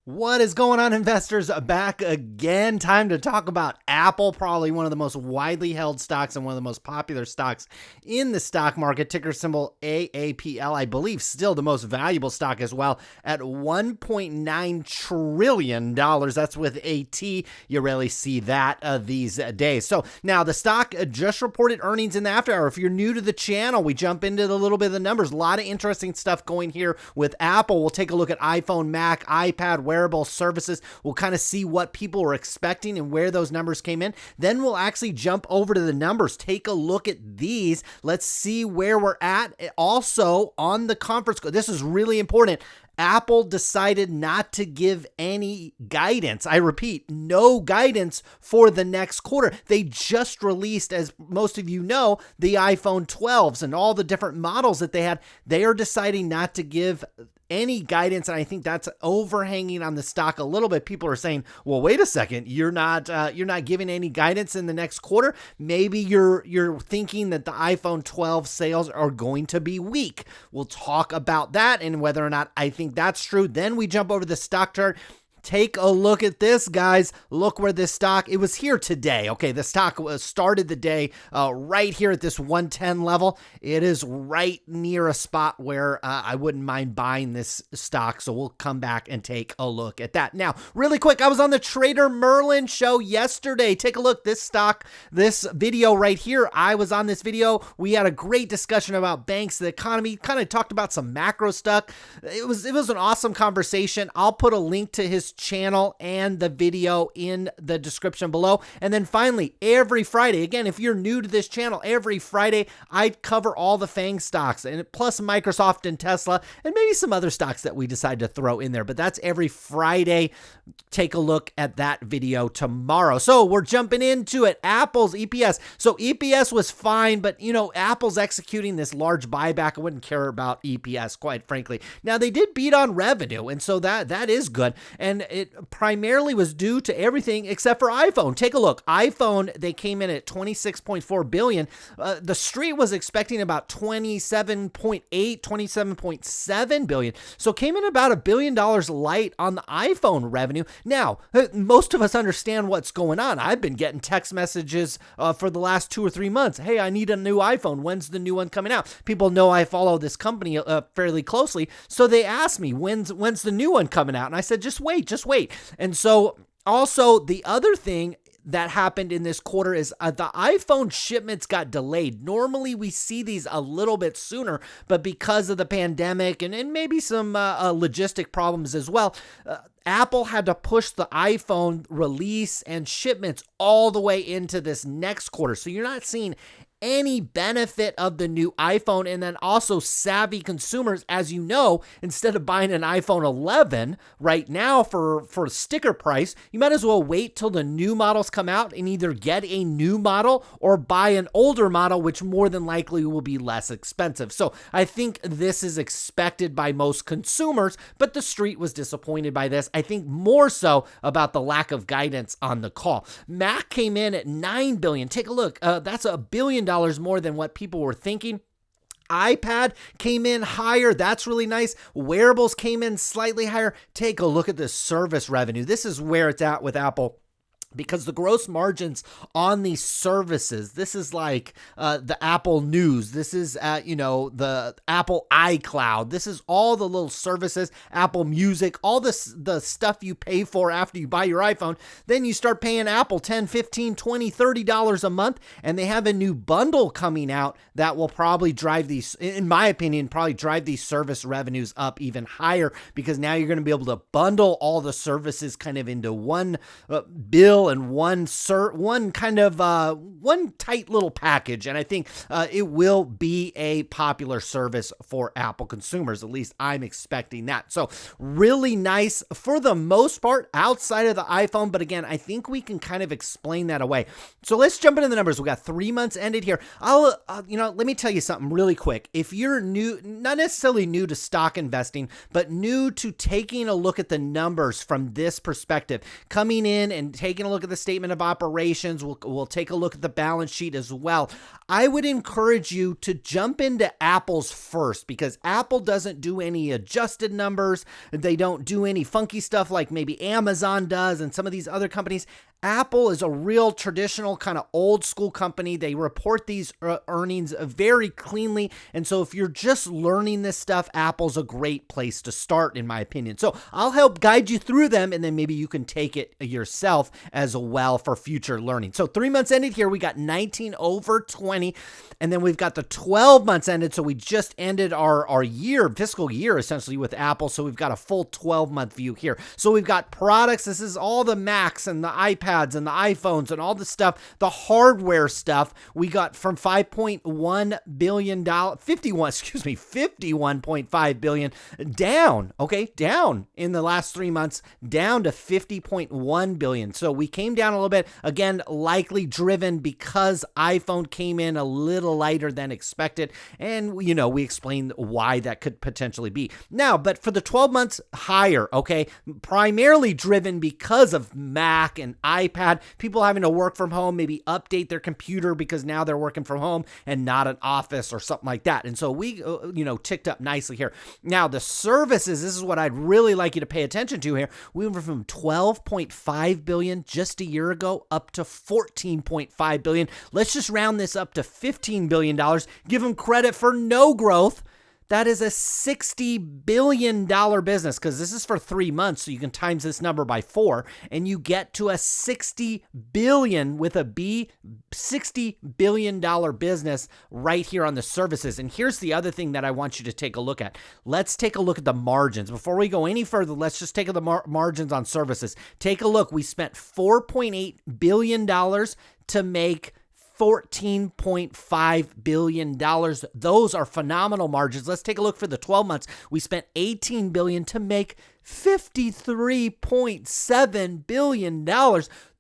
What is going on, investors? Back again. Time to talk about Apple, probably one of the most widely held stocks and one of the most popular stocks in the stock market. Ticker symbol AAPL, I believe still the most valuable stock as well at $1.9 trillion. That's with a T. You rarely see that these days. So now the stock just reported earnings in the after hour. If you're new to the channel, we jump into a little bit of the numbers. A lot of interesting stuff going here with Apple. We'll take a look at iPhone, Mac, iPad, wearable services. We'll kind of see what people were expecting and where those numbers came in. Then we'll actually jump over to the numbers, take a look at these. Let's see where we're at. Also on the conference call, this is really important. Apple decided not to give any guidance. I repeat, no guidance for the next quarter. They just released, as most of you know, the iPhone 12s and all the different models that they had. They are deciding not to give any guidance, and I think that's overhanging on the stock a little bit. People are saying, well, wait a second, you're not giving any guidance in the next quarter. Maybe you're thinking that the iPhone 12 sales are going to be weak. We'll talk about that and whether or not I think that's true. Then we jump over to the stock chart. Take a look at this, guys. Look where this stock, it was here today. Okay, the stock started the day right here at this 110 level. It is right near a spot where I wouldn't mind buying this stock. So we'll come back and take a look at that. Now, really quick, I was on the Trader Merlin show yesterday. Take a look. This stock, this video right here, I was on this video. We had a great discussion about banks, the economy, kind of talked about some macro stuff. It was an awesome conversation. I'll put a link to his channel and the video in the description below. And then finally, every Friday, again, if you're new to this channel, every Friday I cover all the FANG stocks and plus Microsoft and Tesla and maybe some other stocks that we decide to throw in there. But that's every Friday. Take a look at that video tomorrow. So we're jumping into it. Apple's EPS. So EPS was fine, but you know, Apple's executing this large buyback. I wouldn't care about EPS, quite frankly. Now they did beat on revenue, and so that is good. And it primarily was due to everything except for iPhone. Take a look. iPhone, they came in at $26.4 billion. The street was expecting about $27.8, $27.7 billion. So came in about $1 billion light on the iPhone revenue. Now, most of us understand what's going on. I've been getting text messages for the last 2 or 3 months. Hey, I need a new iPhone. When's the new one coming out? People know I follow this company fairly closely. So they asked me, when's the new one coming out? And I said, just wait. And so also the other thing that happened in this quarter is the iPhone shipments got delayed. Normally we see these a little bit sooner, but because of the pandemic and maybe some logistic problems as well, Apple had to push the iPhone release and shipments all the way into this next quarter. So you're not seeing any benefit of the new iPhone. And then also savvy consumers, as you know, instead of buying an iPhone 11 right now for sticker price, you might as well wait till the new models come out and either get a new model or buy an older model, which more than likely will be less expensive. So I think this is expected by most consumers, but the street was disappointed by this. I think more so about the lack of guidance on the call. Mac came in at $9 billion. Take a look. That's $1 billion more than what people were thinking. iPad came in higher. That's really nice. Wearables came in slightly higher. Take a look at the service revenue. This is where it's at with Apple, because the gross margins on these services, this is like the Apple News. This is, the Apple iCloud. This is all the little services, Apple Music, all the stuff you pay for after you buy your iPhone. Then you start paying Apple $10, $15, $20, $30 a month, and they have a new bundle coming out that will probably drive these, in my opinion, drive these service revenues up even higher, because now you're going to be able to bundle all the services kind of into one bill and one tight little package. And I think it will be a popular service for Apple consumers. At least I'm expecting that. So really nice for the most part outside of the iPhone. But again, I think we can kind of explain that away. So let's jump into the numbers. We got 3 months ended here. Let me tell you something really quick. If you're new, not necessarily new to stock investing, but new to taking a look at the numbers from this perspective, coming in and taking taking a look at the statement of operations. We'll take a look at the balance sheet as well. I would encourage you to jump into Apple's first, because Apple doesn't do any adjusted numbers. They don't do any funky stuff like maybe Amazon does and some of these other companies. Apple is a real traditional kind of old school company. They report these earnings very cleanly. And so if you're just learning this stuff, Apple's a great place to start, in my opinion. So I'll help guide you through them, and then maybe you can take it yourself as well for future learning. So 3 months ended here, we got 19 over 20. And then we've got the 12 months ended. So we just ended our year, fiscal year, essentially, with Apple. So we've got a full 12-month view here. So we've got products. This is all the Macs and the iPads and the iPhones and all the stuff, the hardware stuff. We got from $51.5 billion down, down in the last 3 months, down to $50.1 billion. So we came down a little bit, again, likely driven because iPhone came in a little lighter than expected. And, we explained why that could potentially be. Now, but for the 12 months, higher, primarily driven because of Mac and iPad, people having to work from home, maybe update their computer because now they're working from home and not an office or something like that. And so we, ticked up nicely here. Now, the services, this is what I'd really like you to pay attention to here. We went from $12.5 billion just a year ago up to $14.5 billion. Let's just round this up to $15 billion. Give them credit for no growth. That is a $60 billion business, because this is for 3 months, so you can times this number by 4, and you get to a $60 billion with a B, $60 billion business right here on the services. And here's the other thing that I want you to take a look at. Let's take a look at the margins. Before we go any further, let's just take the margins on services. Take a look. We spent $4.8 billion to make $14.5 billion. Those are phenomenal margins. Let's take a look for the 12 months. We spent $18 billion to make $53.7 billion.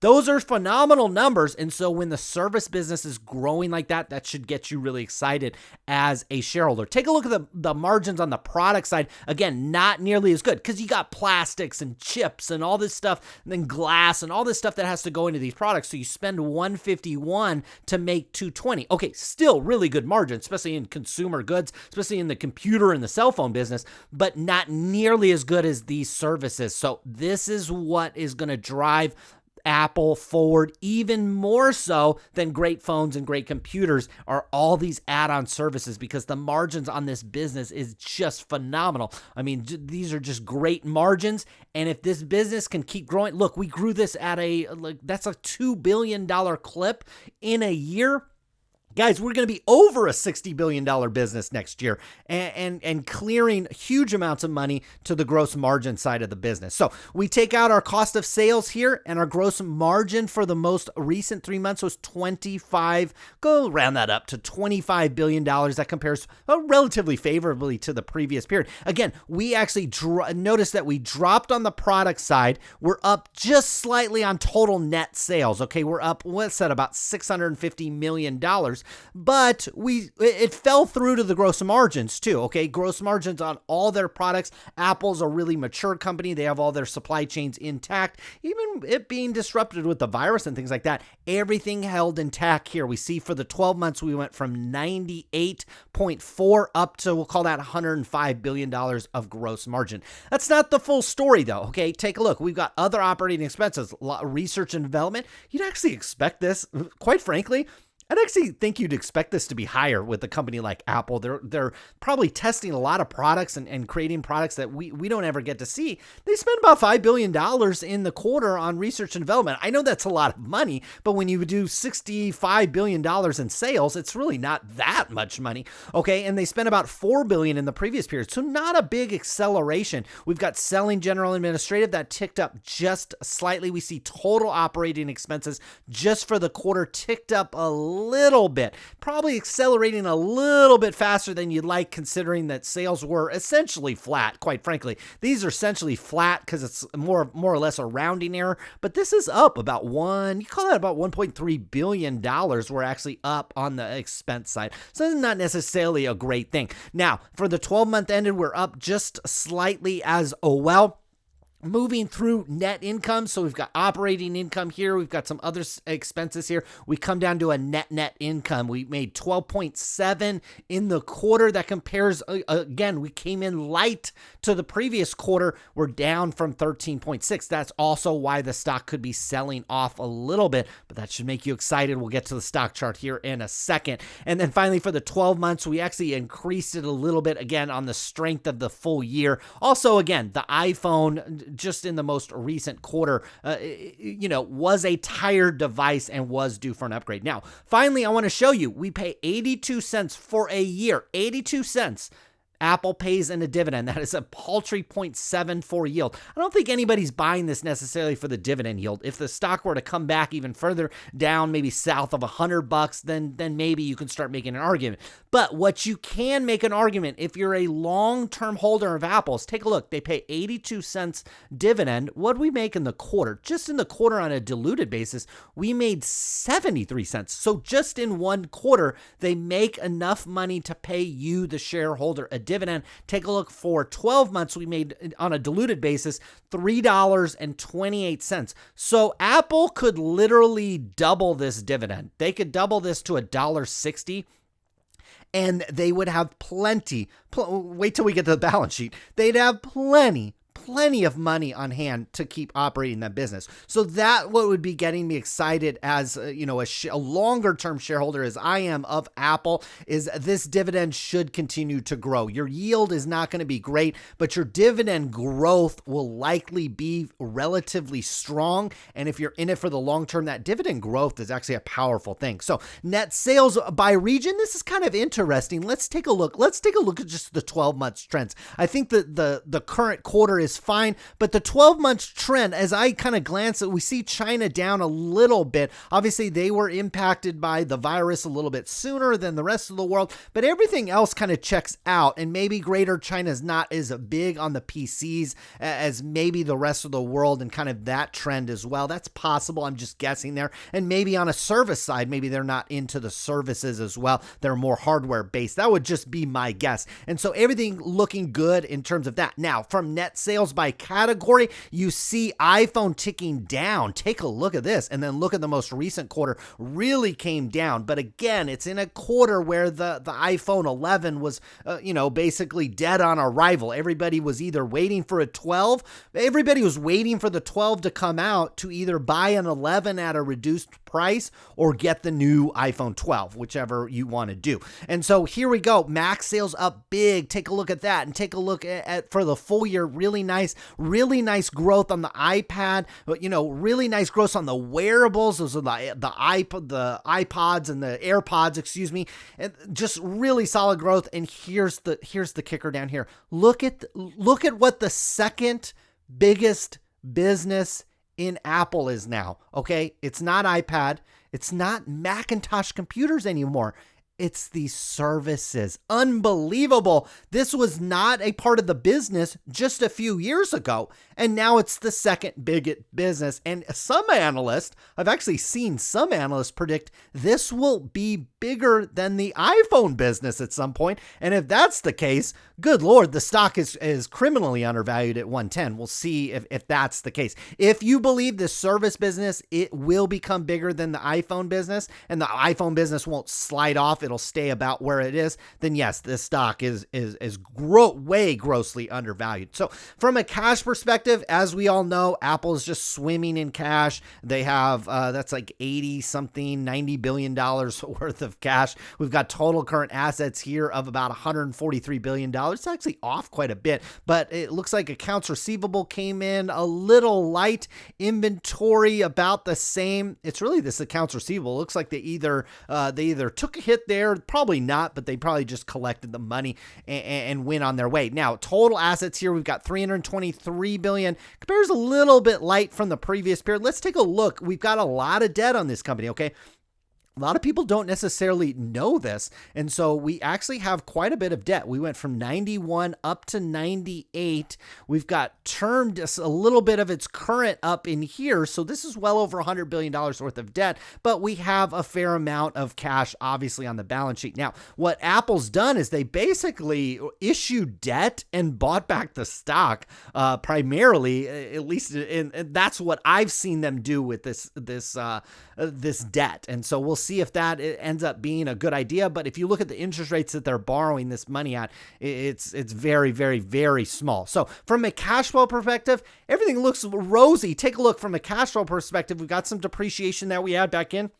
Those are phenomenal numbers. And so when the service business is growing like that, that should get you really excited as a shareholder. Take a look at the margins on the product side. Again, not nearly as good, because you got plastics and chips and all this stuff, and then glass and all this stuff that has to go into these products. So you spend $151 to make $220. Okay, still really good margin, especially in consumer goods, especially in the computer and the cell phone business, but not nearly as good as these services. So this is what is going to drive Apple forward even more so than great phones and great computers, are all these add-on services, because the margins on this business is just phenomenal. I mean, these are just great margins. And if this business can keep growing, look, we grew this at that's a $2 billion clip in a year. Guys, we're going to be over a $60 billion business next year, and clearing huge amounts of money to the gross margin side of the business. So we take out our cost of sales here, and our gross margin for the most recent 3 months was go round that up to $25 billion. That compares relatively favorably to the previous period. Again, we actually noticed that we dropped on the product side. We're up just slightly on total net sales. We're up, what's that, about $650 million. But it fell through to the gross margins too. Gross margins on all their products. Apple's a really mature company. They have all their supply chains intact. Even it being disrupted with the virus and things like that, everything held intact here. We see for the 12 months, we went from 98.4 up to, we'll call that $105 billion of gross margin. That's not the full story though. Take a look. We've got other operating expenses, research and development. You'd actually expect this, quite frankly. I'd actually think you'd expect this to be higher with a company like Apple. They're probably testing a lot of products and creating products that we don't ever get to see. They spend about $5 billion in the quarter on research and development. I know that's a lot of money, but when you do $65 billion in sales, it's really not that much money. And they spent about $4 billion in the previous period. So not a big acceleration. We've got selling, general, administrative that ticked up just slightly. We see total operating expenses just for the quarter ticked up a little bit, probably accelerating a little bit faster than you'd like, considering that sales were essentially flat. Quite frankly, these are essentially flat because it's more or less a rounding error, but this is up about $1.3 billion. We're actually up on the expense side. So this is not necessarily a great thing. Now, for the 12-month ended, we're up just slightly as well. Moving through net income, so we've got operating income here, we've got some other expenses here. We come down to a net income. We made 12.7 in the quarter. That compares, again, we came in light to the previous quarter. We're down from 13.6. That's also why the stock could be selling off a little bit, but that should make you excited. We'll get to the stock chart here in a second. And then finally, for the 12 months, we actually increased it a little bit, again, on the strength of the full year. Also, again, the iPhone, just in the most recent quarter, was a tired device and was due for an upgrade. Now, finally, I want to show you, we pay 82 cents for a year, 82 cents. Apple pays in a dividend. That is a paltry 0.74 yield. I don't think anybody's buying this necessarily for the dividend yield. If the stock were to come back even further down, maybe south of $100, then maybe you can start making an argument. But what you can make an argument, if you're a long-term holder of Apple's, take a look. They pay 82 cents dividend. What do we make in the quarter? Just in the quarter on a diluted basis, we made 73 cents. So just in one quarter, they make enough money to pay you, the shareholder, a dividend. Take a look. For 12 months, we made, on a diluted basis, $3.28. So Apple could literally double this dividend. They could double this to $1.60. And they would have plenty. Wait till we get to the balance sheet. They'd have plenty of money on hand to keep operating that business. So that what would be getting me excited as a longer term shareholder as I am of Apple is this dividend should continue to grow. Your yield is not going to be great, but your dividend growth will likely be relatively strong. And if you're in it for the long term, that dividend growth is actually a powerful thing. So net sales by region, this is kind of interesting. Let's take a look. Let's take a look at just the 12 months trends. I think that the current quarter is fine, but the 12-month trend, as I kind of glance at, we see China down a little bit. Obviously, they were impacted by the virus a little bit sooner than the rest of the world, but everything else kind of checks out, and maybe Greater China is not as big on the PCs as maybe the rest of the world, and kind of that trend as well. That's possible. I'm just guessing there. And maybe on a service side, maybe they're not into the services as well. They're more hardware based. That would just be my guess. And so everything looking good in terms of that. Now, from net sales by category, you see iPhone ticking down. Take a look at this, and then look at the most recent quarter, really came down. But again, it's in a quarter where the iPhone 11 was, basically dead on arrival. Everybody was either waiting for a 12. Everybody was waiting for the 12 to come out to either buy an 11 at a reduced price or get the new iPhone 12, whichever you want to do. And so here we go. Mac sales up big. Take a look at that, and take a look at for the full year. Really nice growth on the iPad. Really nice growth on the wearables. Those are the iPods and the AirPods, excuse me. And just really solid growth. And here's the kicker down here. Look at what the second biggest business in Apple is now. Okay, it's not iPad, it's not Macintosh computers anymore. It's the services. Unbelievable. This was not a part of the business just a few years ago, and now it's the second biggest business. And I've actually seen some analysts predict this will be bigger than the iPhone business at some point. And if that's the case, good Lord, the stock is criminally undervalued at 110. We'll see if that's the case. If you believe the service business, it will become bigger than the iPhone business, and the iPhone business won't slide off, it'll stay about where it is, then yes, this stock is way grossly undervalued. So from a cash perspective, as we all know, Apple is just swimming in cash. They have, that's like $90 billion worth of cash. We've got total current assets here of about $143 billion. It's actually off quite a bit, but it looks like accounts receivable came in a little light. Inventory about the same. It's really this accounts receivable. It looks like they either took a hit there, probably not, but they probably just collected the money and went on their way. Now, total assets here, we've got $323 billion. Compares a little bit light from the previous period. Let's take a look. We've got a lot of debt on this company, okay? A lot of people don't necessarily know this. And so we actually have quite a bit of debt. We went from 91 up to 98. We've got termed just a little bit of its current up in here. So this is well over $100 billion worth of debt, but we have a fair amount of cash, obviously, on the balance sheet. Now, what Apple's done is they basically issued debt and bought back the stock, primarily, at least, and that's what I've seen them do with this debt. And so we'll see if that ends up being a good idea. But if you look at the interest rates that they're borrowing this money at, it's very, very, very small. So from a cash flow perspective, everything looks rosy. Take a look from a cash flow perspective. We've got some depreciation that we add back in,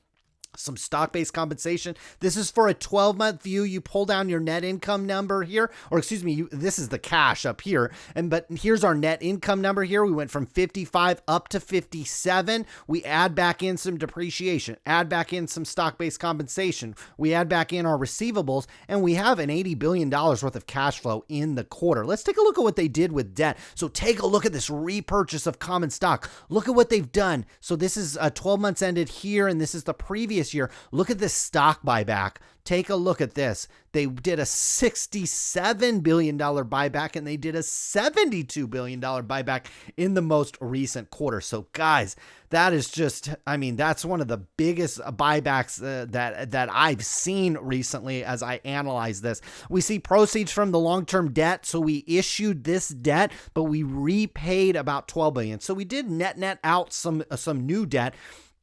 some stock-based compensation. This is for a 12-month view. You pull down your net income number here, or excuse me, this is the cash up here. But here's our net income number here. We went from 55 up to 57. We add back in some depreciation, add back in some stock-based compensation. We add back in our receivables, and we have an $80 billion worth of cash flow in the quarter. Let's take a look at what they did with debt. So take a look at this repurchase of common stock. Look at what they've done. So this is 12 months ended here, and this is the previous year. Look at this stock buyback. Take a look at this. They did a $67 billion buyback, and they did a $72 billion buyback in the most recent quarter. So guys, that is just, I mean, that's one of the biggest buybacks that I've seen recently as I analyze this. We see proceeds from the long-term debt. So we issued this debt, but we repaid about $12 billion. So we did net out some new debt.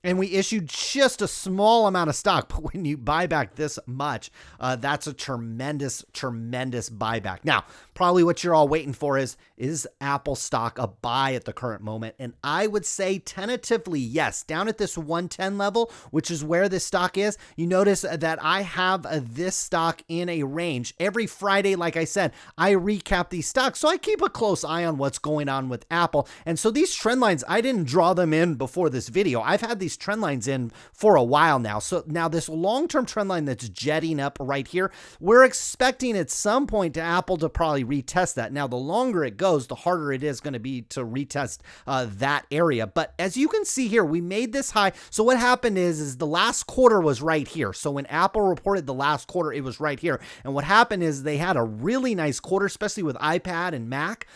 And we issued just a small amount of stock. But when you buy back this much, that's a tremendous, tremendous buyback. Now, probably what you're all waiting for is Apple stock a buy at the current moment? And I would say tentatively, yes. Down at this 110 level, which is where this stock is, you notice that I have this stock in a range. Every Friday, like I said, I recap these stocks. So I keep a close eye on what's going on with Apple. And so these trend lines, I didn't draw them in before this video. I've had these trend lines in for a while now. So now this long-term trend line that's jetting up right here, we're expecting at some point to Apple to probably retest that. Now, the longer it goes, the harder it is going to be to retest that area. But as you can see here, we made this high. So what happened is the last quarter was right here. So when Apple reported the last quarter, it was right here. And what happened is they had a really nice quarter, especially with iPad and Mac.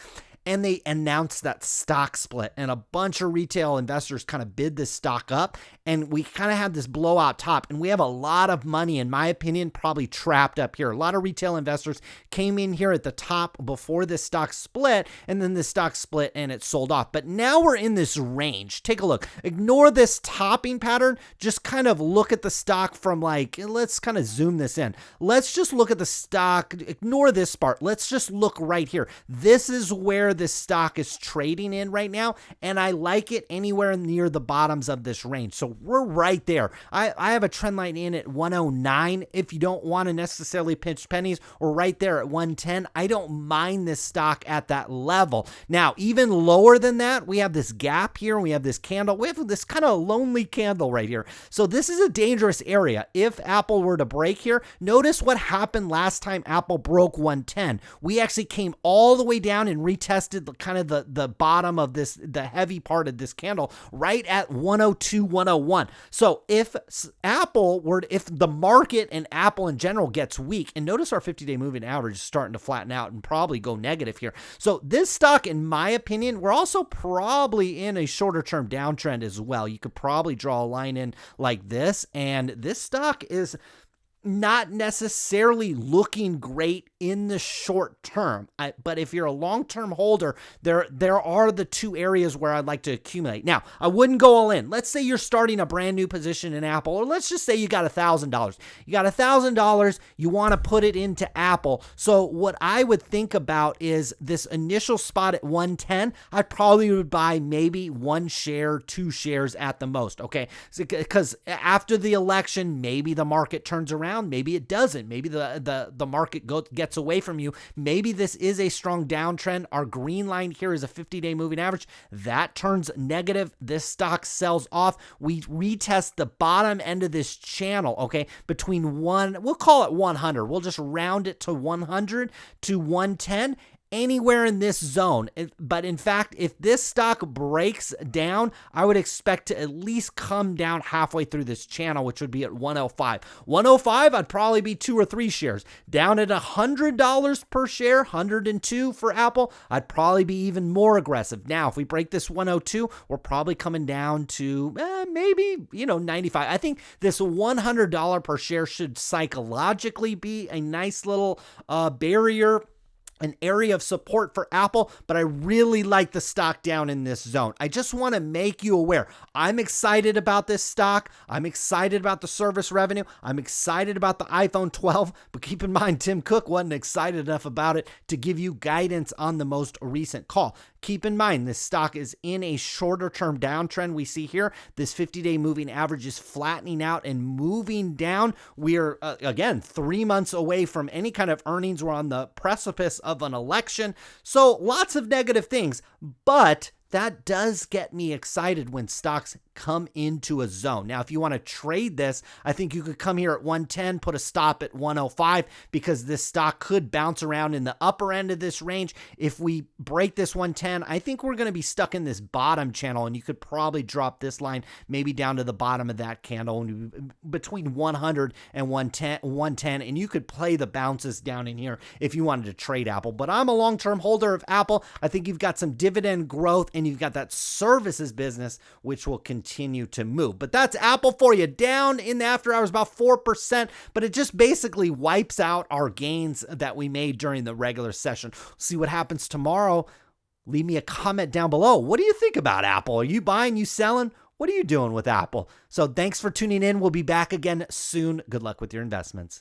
And they announced that stock split, and a bunch of retail investors kind of bid this stock up, and we kind of had this blowout top, and we have a lot of money, in my opinion, probably trapped up here. A lot of retail investors came in here at the top before this stock split, and then the stock split and it sold off. But now we're in this range. Take a look. Ignore this topping pattern. Just kind of look at the stock from let's kind of zoom this in. Let's just look at the stock. Ignore this part. Let's just look right here. This is where this stock is trading in right now, and I like it anywhere near the bottoms of this range. So we're right there. I have a trend line in at 109 if you don't want to necessarily pinch pennies, or right there at 110. I don't mind this stock at that level. Now, even lower than that, we have this gap here, and we have this candle. We have this kind of lonely candle right here. So this is a dangerous area. If Apple were to break here, notice what happened last time Apple broke 110. We actually came all the way down and retested kind of the bottom of this, the heavy part of this candle right at 102, 101. So if the market and Apple in general gets weak, and notice our 50-day moving average is starting to flatten out and probably go negative here. So this stock, in my opinion, we're also probably in a shorter term downtrend as well. You could probably draw a line in like this, and this stock is not necessarily looking great in the short term. But if you're a long-term holder, there are the two areas where I'd like to accumulate. Now, I wouldn't go all in. Let's say you're starting a brand new position in Apple, or let's just say you got $1,000. You got $1,000, you want to put it into Apple. So what I would think about is this initial spot at 110, I probably would buy maybe 1 share, 2 shares at the most, okay? Because after the election, maybe the market turns around. Maybe it doesn't. Maybe the market gets away from you. Maybe this is a strong downtrend. Our green line here is a 50-day moving average. That turns negative. This stock sells off. We retest the bottom end of this channel, okay, between we'll call it 100. We'll just round it to 100 to 110. anywhere in this zone. But in fact, if this stock breaks down, I would expect to at least come down halfway through this channel, which would be at 105. 105, I'd probably be 2 or 3 shares. Down at $100 per share, 102 for Apple, I'd probably be even more aggressive. Now, if we break this 102, we're probably coming down to maybe, 95. I think this $100 per share should psychologically be a nice little barrier, an area of support for Apple, but I really like the stock down in this zone. I just want to make you aware. I'm excited about this stock. I'm excited about the service revenue. I'm excited about the iPhone 12, but keep in mind, Tim Cook wasn't excited enough about it to give you guidance on the most recent call. Keep in mind, this stock is in a shorter term downtrend. We see here, this 50-day moving average is flattening out and moving down. We are, again, 3 months away from any kind of earnings. We're on the precipice of an election. So lots of negative things, but that does get me excited when stocks come into a zone. Now, if you want to trade this, I think you could come here at 110, put a stop at 105, because this stock could bounce around in the upper end of this range. If we break this 110, I think we're going to be stuck in this bottom channel, and you could probably drop this line maybe down to the bottom of that candle between 100 and 110, and you could play the bounces down in here if you wanted to trade Apple. But I'm a long-term holder of Apple. I think you've got some dividend growth, and you've got that services business, which will continue to move. But that's Apple for you. Down in the after hours about 4%, but it just basically wipes out our gains that we made during the regular session. See what happens tomorrow. Leave me a comment down below. What do you think about Apple? Are you buying, you selling? What are you doing with Apple? So thanks for tuning in. We'll be back again soon. Good luck with your investments.